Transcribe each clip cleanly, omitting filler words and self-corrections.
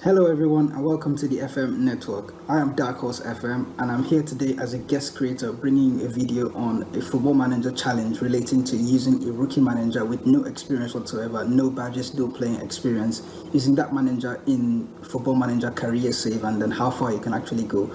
Hello everyone and welcome to the FM network. I am DarkHorse FM and I'm here today as a guest creator bringing a video on a football manager challenge relating to using a rookie manager with no experience whatsoever, no badges, no playing experience, using that manager in football manager career save and then how far you can actually go.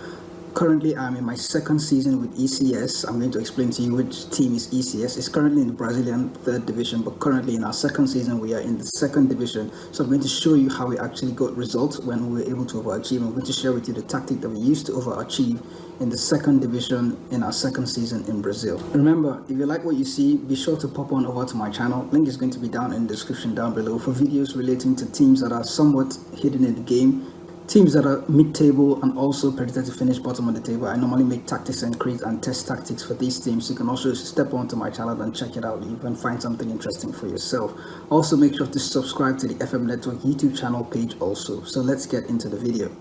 Currently, I'm in my second season with ECS. I'm going to explain to you which team is ECS. It's currently in the Brazilian third division, but currently in our second season, we are in the second division. So I'm going to show you how we actually got results when we were able to overachieve. I'm going to share with you the tactic that we used to overachieve in the second division in our second season in Brazil. Remember, if you like what you see, be sure to pop on over to my channel. Link is going to be down in the description down below for videos relating to teams that are somewhat hidden in the game, teams that are mid-table and also predicted to finish bottom of the table. I normally make tactics and create and test tactics for these teams. You can also step onto my channel and check it out. You can find something interesting for yourself. Also make sure to subscribe to the FM Network YouTube channel page also. So let's get into the video.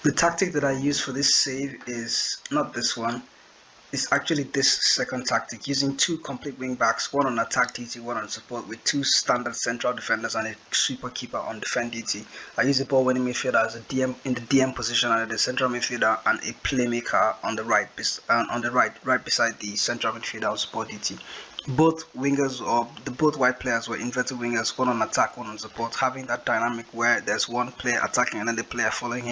The tactic that I use for this save is not this one. It's actually this second tactic, using two complete wing backs, one on attack duty, one on support, with two standard central defenders and a sweeper keeper on defend duty. I use a ball winning midfielder as a DM in the DM position, and the central midfielder and a playmaker on the right, right beside the central midfielder on support duty. Both wingers or both white players were inverted wingers, one on attack, one on support, having that dynamic where there's one player attacking and then the player following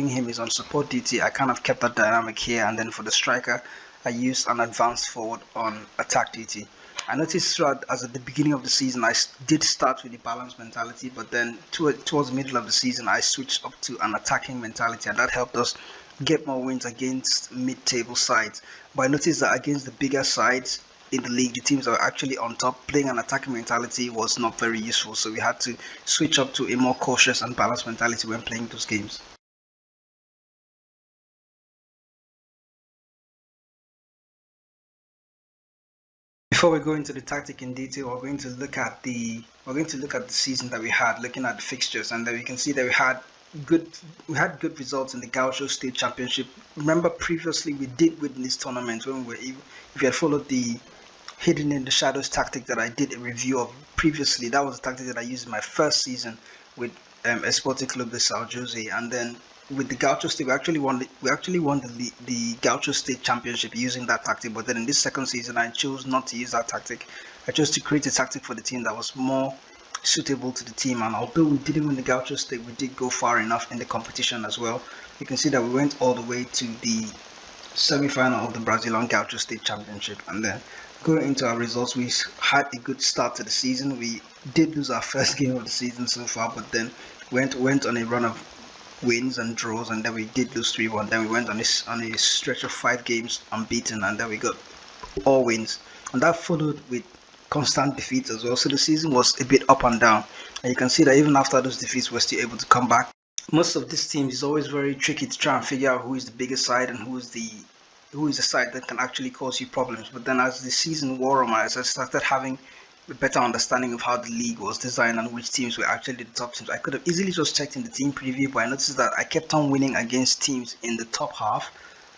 him is on support duty. I kind of kept that dynamic here, and then for the striker I used an advanced forward on attack duty. I noticed throughout, as at the beginning of the season, I did start with the balanced mentality, but then towards the middle of the season I switched up to an attacking mentality, and that helped us get more wins against mid-table sides. But I noticed that against the bigger sides in the league, the teams that were actually on top, playing an attacking mentality was not very useful, so we had to switch up to a more cautious and balanced mentality when playing those games. Before we go into the tactic in detail, we're going to look at the season that we had, looking at the fixtures, and then we can see that we had good results in the Gaucho State Championship. Remember, previously we did win this tournament when we were, if you had followed the hidden in the shadows tactic that I did a review of previously, that was the tactic that I used in my first season with Esporte Club de São Jose, and then with the Gaucho State, we actually won the Gaucho State Championship using that tactic. But then in this second season, I chose not to use that tactic. I chose to create a tactic for the team that was more suitable to the team. And although we didn't win the Gaucho State, we did go far enough in the competition as well. You can see that we went all the way to the semi-final of the Brazilian Gaucho State Championship. And then going into our results, we had a good start to the season. We did lose our first game of the season so far, but then went on a run of wins and draws, and then we did lose 3-1. Then we went on a stretch of 5 games unbeaten, and then we got all wins, and that followed with constant defeats as well. So the season was a bit up and down, and you can see that even after those defeats we're still able to come back. Most of these teams is always very tricky to try and figure out who is the biggest side and who is the side that can actually cause you problems. But then as the season wore on, as I started having a better understanding of how the league was designed and which teams were actually the top teams, I could have easily just checked in the team preview, but I noticed that I kept on winning against teams in the top half,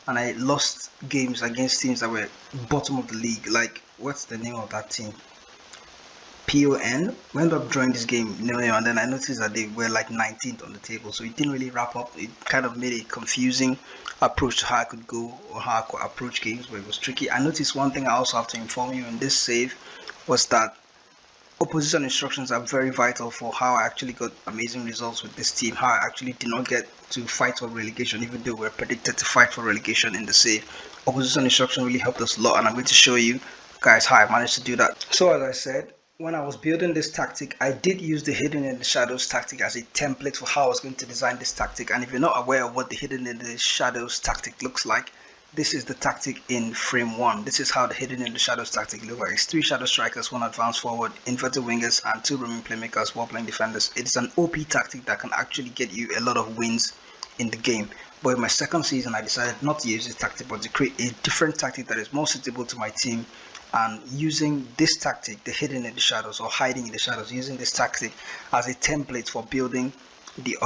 and I lost games against teams that were bottom of the league. Like, what's the name of that team? PON. We ended up drawing this game 0-0, and then I noticed that they were like 19th on the table, so it didn't really wrap up. It kind of made a confusing approach to how I could go or how I could approach games, but it was tricky. I noticed one thing I also have to inform you in this save was that opposition instructions are very vital for how I actually got amazing results with this team, how I actually did not get to fight for relegation, even though we're predicted to fight for relegation in the save. Opposition instruction really helped us a lot, and I'm going to show you guys how I managed to do that. So as I said, when I was building this tactic, I did use the hidden in the shadows tactic as a template for how I was going to design this tactic. And if you're not aware of what the hidden in the shadows tactic looks like, this is the tactic in frame 1. This is how the hidden in the shadows tactic looks like. It's 3 shadow strikers, 1 advanced forward, inverted wingers, and 2 roaming playmakers while playing defenders. It's an OP tactic that can actually get you a lot of wins in the game. But in my second season, I decided not to use this tactic, but to create a different tactic that is more suitable to my team. And using this tactic, the hidden in the shadows or hiding in the shadows, using this tactic as a template for building the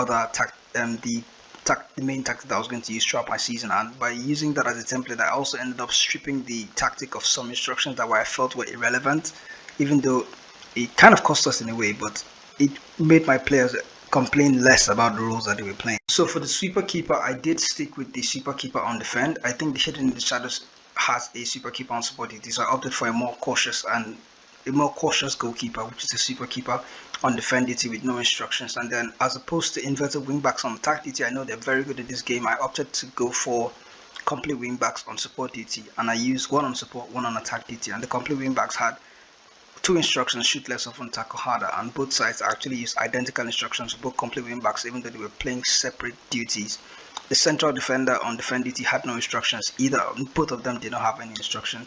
main tactic that I was going to use throughout my season, and by using that as a template, I also ended up stripping the tactic of some instructions that I felt were irrelevant, even though it kind of cost us in a way, but it made my players complain less about the roles that they were playing. So for the sweeper keeper, I did stick with the sweeper keeper on defend. I think the Hidden in the Shadows has a sweeper keeper on support duty, so I opted for a more cautious goalkeeper, which is a sweeper keeper on defend duty with no instructions. And then, as opposed to inverted wingbacks on attack duty, I know they're very good at this game. I opted to go for complete wingbacks on support duty, and I used one on support, one on attack duty. And the complete wingbacks had 2 instructions: shoot less often, tackle harder, and both sides actually used identical instructions for both complete wingbacks, even though they were playing separate duties. The central defender on defend duty had no instructions either. Both of them did not have any instruction.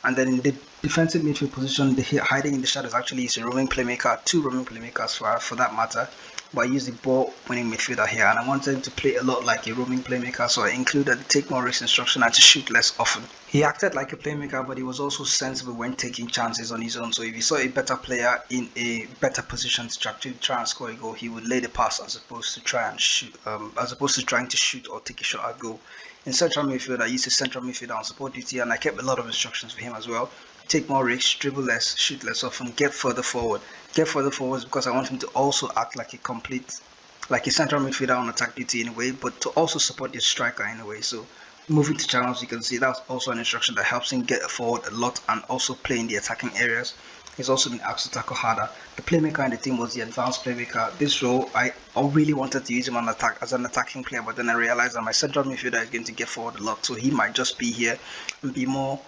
And then in the defensive midfield position, the hiding in the shadows actually is a roaming playmaker, 2 roaming playmakers for that matter. But I used the ball-winning midfielder here, and I wanted him to play a lot like a roaming playmaker, so I included the take more risks instruction and to shoot less often. He acted like a playmaker, but he was also sensible when taking chances on his own. So if he saw a better player in a better position to actually try and score a goal, he would lay the pass as opposed to trying to shoot or take a shot at goal. In central midfield, I used a central midfielder on support duty, and I kept a lot of instructions for him as well. Take more risks, dribble less, shoot less often, get further forward. Get further forward because I want him to also act like a central midfielder on attack duty in a way, but to also support the striker in a way. So moving to channels, you can see that's also an instruction that helps him get forward a lot and also play in the attacking areas. He's also been asked to tackle harder. The playmaker in the team was the advanced playmaker. This role, I really wanted to use him on attack as an attacking player, but then I realized that my central midfielder is going to get forward a lot, so he might just be here and be more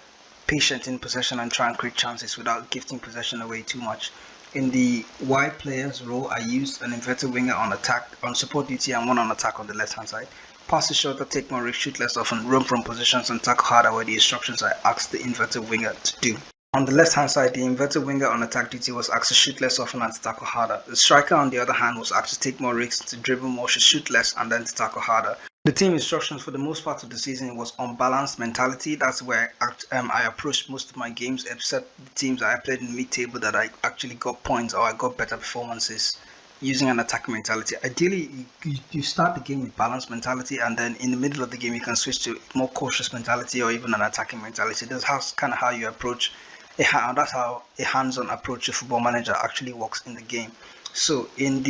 patient in possession and try and create chances without gifting possession away too much. In the wide players role, I used an inverted winger on support duty and one on attack on the left hand side. Pass is shorter, take more risks, shoot less often, roam from positions and tackle harder were the instructions I asked the inverted winger to do. On the left hand side, the inverted winger on attack duty was asked to shoot less often and to tackle harder. The striker on the other hand was asked to take more risks, to dribble more, to shoot less and then to tackle harder. The team instructions for the most part of the season was unbalanced mentality. That's where I approached most of my games, except the teams I played in mid-table that I actually got points or I got better performances using an attacking mentality. Ideally, you start the game with balanced mentality, and then in the middle of the game you can switch to more cautious mentality or even an attacking mentality. That's kind of how you approach that's how a hands-on approach to Football Manager actually works in the game. So in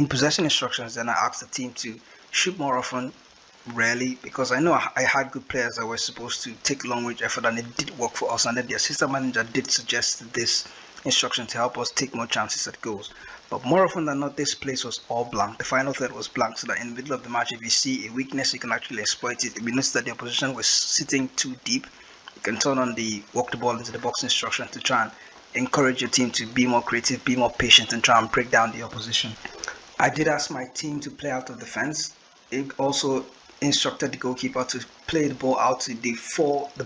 possession instructions, then I asked the team to shoot more often, rarely, because I know I had good players that were supposed to take long-range effort and it did work for us, and then the assistant manager did suggest this instruction to help us take more chances at goals. But more often than not, this place was all blank. The final third was blank, so that in the middle of the match, if you see a weakness, you can actually exploit it. If you notice that the opposition was sitting too deep, you can turn on the walk the ball into the box instruction to try and encourage your team to be more creative, be more patient, and try and break down the opposition. I did ask my team to play out of defense. It also instructed the goalkeeper to play the ball out to the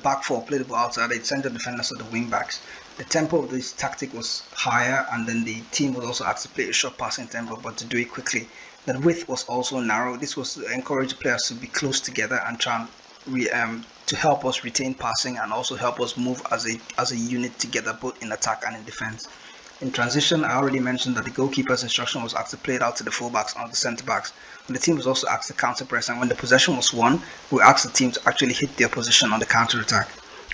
back four, play the ball out to the central defenders or the wing backs. The tempo of this tactic was higher, and then the team was also asked to play a short passing tempo, but to do it quickly. The width was also narrow. This was to encourage the players to be close together and try and to help us retain passing and also help us move as a unit together, both in attack and in defense. In transition, I already mentioned that the goalkeeper's instruction was asked to play it out to the fullbacks and the centre backs. And the team was also asked to counter press, and when the possession was won, we asked the team to actually hit their position on the counter attack.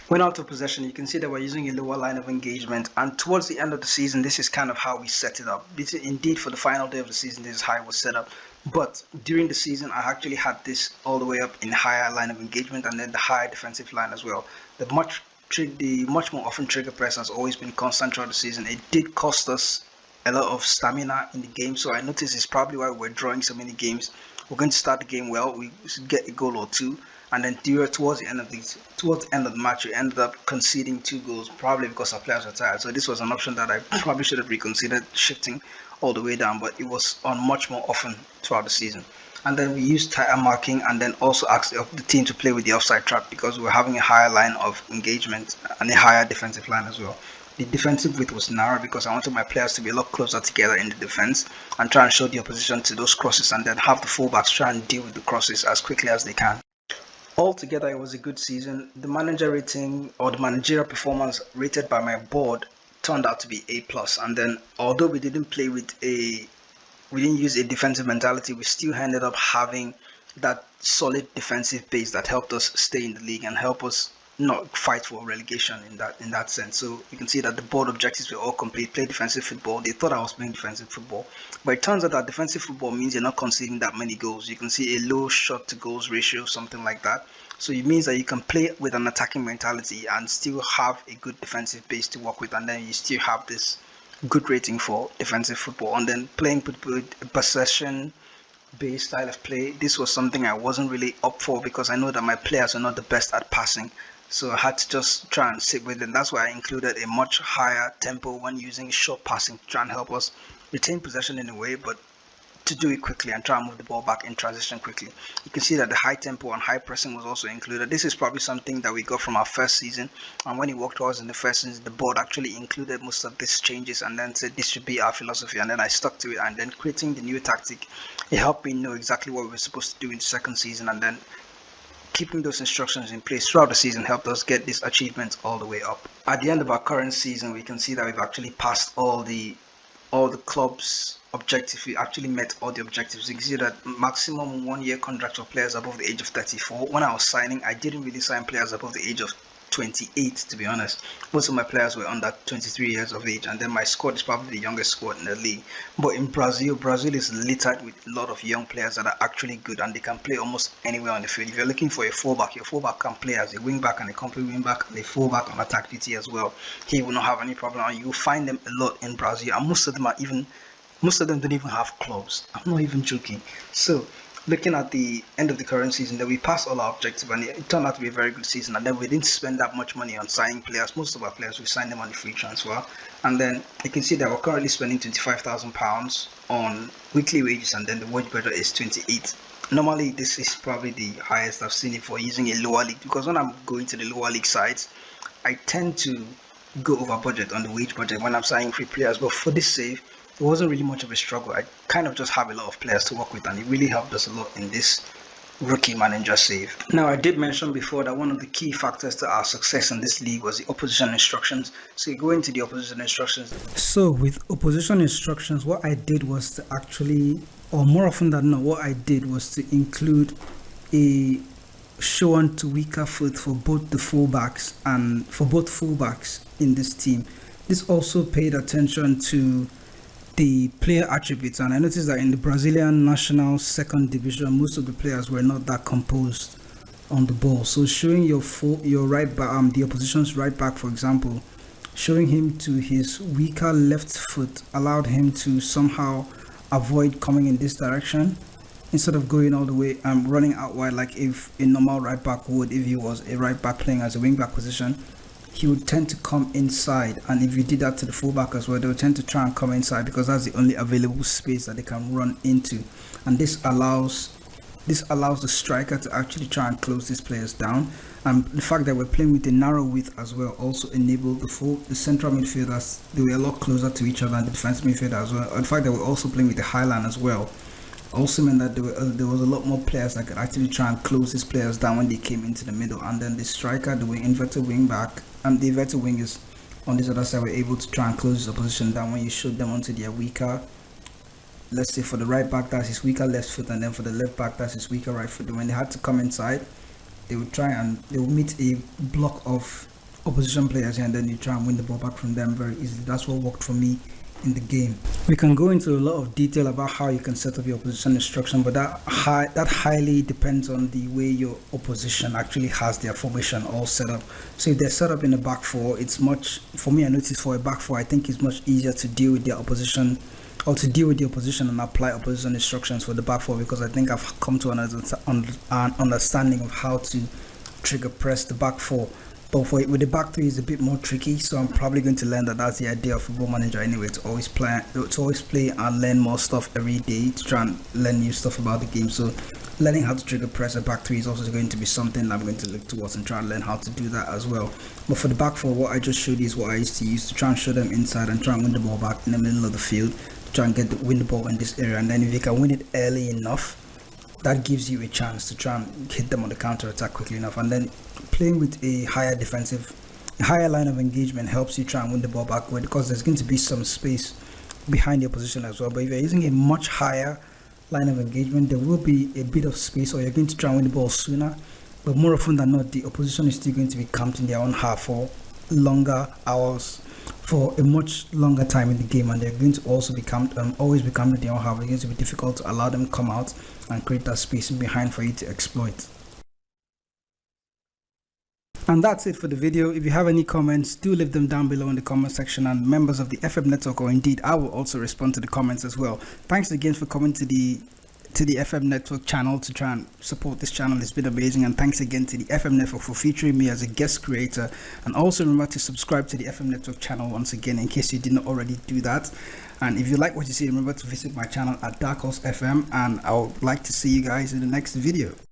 When out of possession, you can see that we're using a lower line of engagement, and towards the end of the season, this is kind of how we set it up. Indeed, for the final day of the season, this is how it was set up. But during the season, I actually had this all the way up in higher line of engagement and then the higher defensive line as well. The much more often trigger press has always been constant throughout the season. It did cost us a lot of stamina in the game, so I noticed it's probably why we're drawing so many games. We're going to start the game well, we should get a goal or two, and then towards the end of the match, we ended up conceding 2 goals, probably because our players were tired. So this was an option that I probably should have reconsidered shifting all the way down, but it was on much more often throughout the season. And then we used tighter marking, and then also asked the team to play with the offside trap because we were having a higher line of engagement and a higher defensive line as well. The defensive width was narrow because I wanted my players to be a lot closer together in the defense and try and show the opposition to those crosses, and then have the fullbacks try and deal with the crosses as quickly as they can. Altogether, it was a good season. The manager rating, or the managerial performance rated by my board, turned out to be A+. And then, although we didn't play with a we didn't use a defensive mentality, we still ended up having that solid defensive base that helped us stay in the league and help us not fight for relegation in that sense. So you can see that the board objectives were all complete. Play defensive football. They thought I was playing defensive football, but it turns out that defensive football means you're not conceding that many goals. You can see a low shot to goals ratio, something like that. So it means that you can play with an attacking mentality and still have a good defensive base to work with, and then you still have this good rating for defensive football. And then playing with a possession based style of play, this was something I wasn't really up for because I know that my players are not the best at passing. So I had to just try and sit with it. That's why I included a much higher tempo when using short passing to try and help us retain possession in a way, but to do it quickly and try and move the ball back in transition quickly. You can see that the high tempo and high pressing was also included. This is probably something that we got from our first season, and when it worked for us in the first season, the board actually included most of these changes and then said this should be our philosophy, and then I stuck to it. And then creating the new tactic, it helped me know exactly what we were supposed to do in the second season, and then keeping those instructions in place throughout the season helped us get this achievement all the way up. At the end of our current season, we can see that we've actually passed all the club's objectives. We actually met all the objectives. You can see that maximum 1-year contract for players above the age of 34. When I was signing, I didn't really sign players above the age of 28, to be honest. Most of my players were under 23 years of age, and then my squad is probably the youngest squad in the league. But in Brazil is littered with a lot of young players that are actually good, and they can play almost anywhere on the field. If you're looking for a fullback, your fullback can play as a wing back and a complete wing back and a fullback on attack duty as well. He will not have any problem, and you'll find them a lot in Brazil, and most of them don't even have clubs. I'm not even joking. So looking at the end of the current season, that we passed all our objectives, and it turned out to be a very good season. And then we didn't spend that much money on signing players. Most of our players, we signed them on the free transfer. And then you can see that we're currently spending £25,000 on weekly wages, and then the wage budget is 28. Normally, this is probably the highest I've seen it for using a lower league, because when I'm going to the lower league sides, I tend to go over budget on the wage budget when I'm signing free players. But for this save, it wasn't really much of a struggle. I kind of just have a lot of players to work with, and it really helped us a lot in this rookie manager save. Now, I did mention before that one of the key factors to our success in this league was the opposition instructions. So you go into the opposition instructions. So with opposition instructions, what I did was to actually, or more often than not, what I did was to include a show on to weaker foot for both the fullbacks and for both fullbacks in this team. This also paid attention to the player attributes, and I noticed that in the Brazilian national second division, most of the players were not that composed on the ball. So showing your right back, the opposition's right back, for example, showing him to his weaker left foot allowed him to somehow avoid coming in this direction instead of going all the way and running out wide like if a normal right back would. If he was a right back playing as a wing back position, he would tend to come inside, and if you did that to the fullback as well, they would tend to try and come inside because that's the only available space that they can run into. And this allows the striker to actually try and close these players down. And the fact that we're playing with a narrow width as well also enabled the central midfielders. They were a lot closer to each other, and the defensive midfielder as well. And the fact that we're also playing with the high line as well also meant that there was a lot more players that could actually try and close these players down when they came into the middle. And then the striker, the inverted wing back, and the inverted wingers on this other side were able to try and close the opposition down when you showed them onto their weaker, let's say for the right back, that's his weaker left foot, and then for the left back, that's his weaker right foot. When they had to come inside, they would try and they would meet a block of opposition players here, and then you try and win the ball back from them very easily. That's what worked for me in the game. We can go into a lot of detail about how you can set up your opposition instruction, but that highly depends on the way your opposition actually has their formation all set up. So if they're set up in a back four, it's much, for me I noticed for a back four, I think it's much easier to deal with their opposition, or to deal with the opposition and apply opposition instructions for the back four, because I think I've come to an understanding of how to trigger press the back four. But with the back three, it's a bit more tricky, so I'm probably going to learn that that's the idea of Football Manager anyway, to always play and learn more stuff every day, to try and learn new stuff about the game. So learning how to trigger press at back three is also going to be something I'm going to look towards and try and learn how to do that as well. But for the back four, what I just showed you is what I used to use to try and show them inside and try and win the ball back in the middle of the field, to try and win the ball in this area. And then if you can win it early enough, that gives you a chance to try and hit them on the counter attack quickly enough. And then playing with a higher line of engagement helps you try and win the ball back, because there's going to be some space behind the opposition as well. But if you're using a much higher line of engagement, there will be a bit of space, or you're going to try and win the ball sooner. But more often than not, the opposition is still going to be camped in their own half for longer hours, for a much longer time in the game, and they're going to also be camped, always be camped in their own half. It's going to be difficult to allow them to come out and create that space in behind for you to exploit. And that's it for the video. If you have any comments, do leave them down below in the comment section, and members of the FM network, or indeed I will also respond to the comments as well. Thanks again for coming to the FM network channel to try and support this channel. It's been amazing, and thanks again to the FM network for featuring me as a guest creator. And also remember to subscribe to the FM network channel once again, in case you did not already do that. And if you like what you see, remember to visit my channel at DarkHorse FM, and I would like to see you guys in the next video.